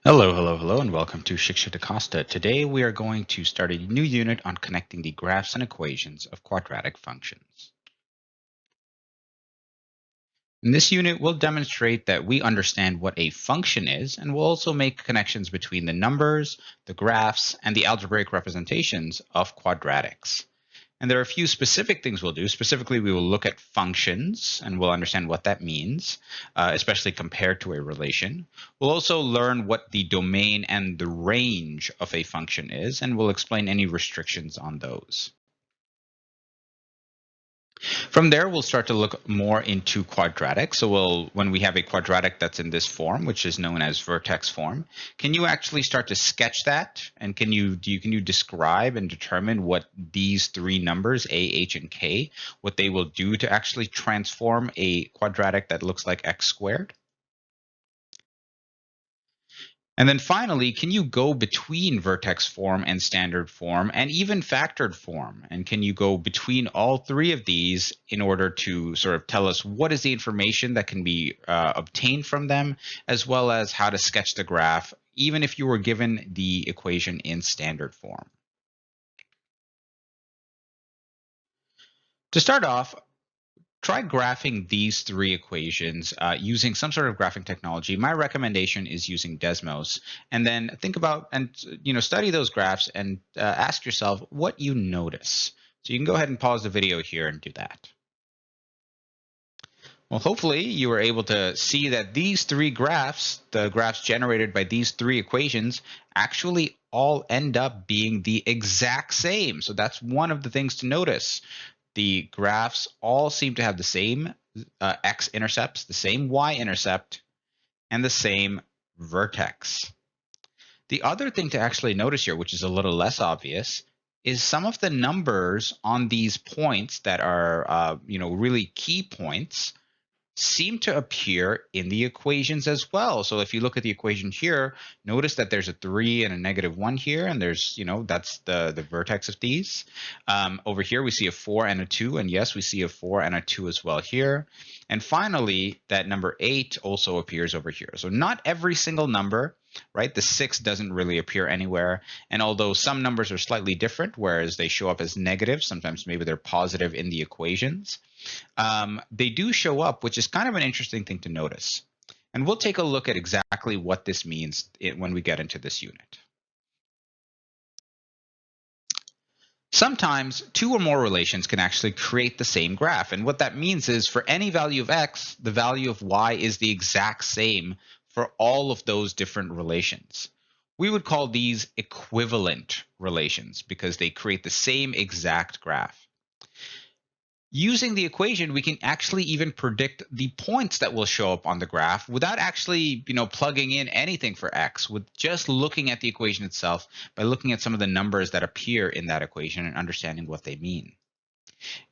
Hello, hello, hello, and welcome to Shiksha DaCosta. Today we are going to start a new unit on connecting the graphs and equations of quadratic functions. In this unit, we'll demonstrate that we understand what a function is, and we'll also make connections between the numbers, the graphs, and the algebraic representations of quadratics. And there are a few specific things we'll do. Specifically, we will look at functions and we'll understand what that means, especially compared to a relation. We'll also learn what the domain and the range of a function is, and we'll explain any restrictions on those. From there, we'll start to look more into quadratic. So when we have a quadratic that's in this form, which is known as vertex form, can you actually start to sketch that? And can you describe and determine what these three numbers, a, h, and k, what they will do to actually transform a quadratic that looks like x squared? And then finally, can you go between vertex form and standard form and even factored form? And can you go between all three of these in order to sort of tell us what is the information that can be obtained from them, as well as how to sketch the graph, even if you were given the equation in standard form? To start off, try graphing these three equations using some sort of graphing technology. My recommendation is using Desmos, and then think about and study those graphs and ask yourself what you notice. So you can go ahead and pause the video here and do that. Well, hopefully you were able to see that these three graphs, the graphs generated by these three equations, actually all end up being the exact same. So that's one of the things to notice. The graphs all seem to have the same x-intercepts, the same y-intercept, and the same vertex. The other thing to actually notice here, which is a little less obvious, is some of the numbers on these points that are really key points seem to appear in the equations as well. So if you look at the equation here, notice that there's a 3 and a -1 here, and there's, that's the vertex of these. Over here, we see a 4 and a 2, and yes, we see a 4 and a 2 as well here. And finally, that number 8 also appears over here. So not every single number, right? The 6 doesn't really appear anywhere. And although some numbers are slightly different, whereas they show up as negative, sometimes maybe they're positive in the equations, they do show up, which is kind of an interesting thing to notice. And we'll take a look at exactly what this means when we get into this unit. Sometimes two or more relations can actually create the same graph. And what that means is for any value of x, the value of y is the exact same for all of those different relations. We would call these equivalent relations because they create the same exact graph. Using the equation, we can actually even predict the points that will show up on the graph without actually, plugging in anything for x, with just looking at the equation itself by looking at some of the numbers that appear in that equation and understanding what they mean.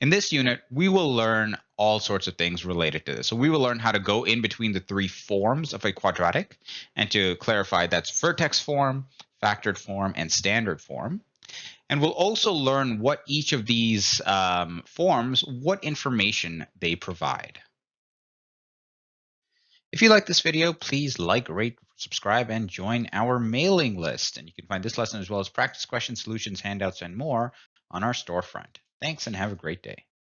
In this unit, we will learn all sorts of things related to this. So we will learn how to go in between the three forms of a quadratic, and to clarify, that's vertex form, factored form, and standard form. And we'll also learn what each of these forms, what information they provide. If you like this video, please like, rate, subscribe, and join our mailing list. And you can find this lesson as well as practice questions, solutions, handouts, and more on our storefront. Thanks and have a great day.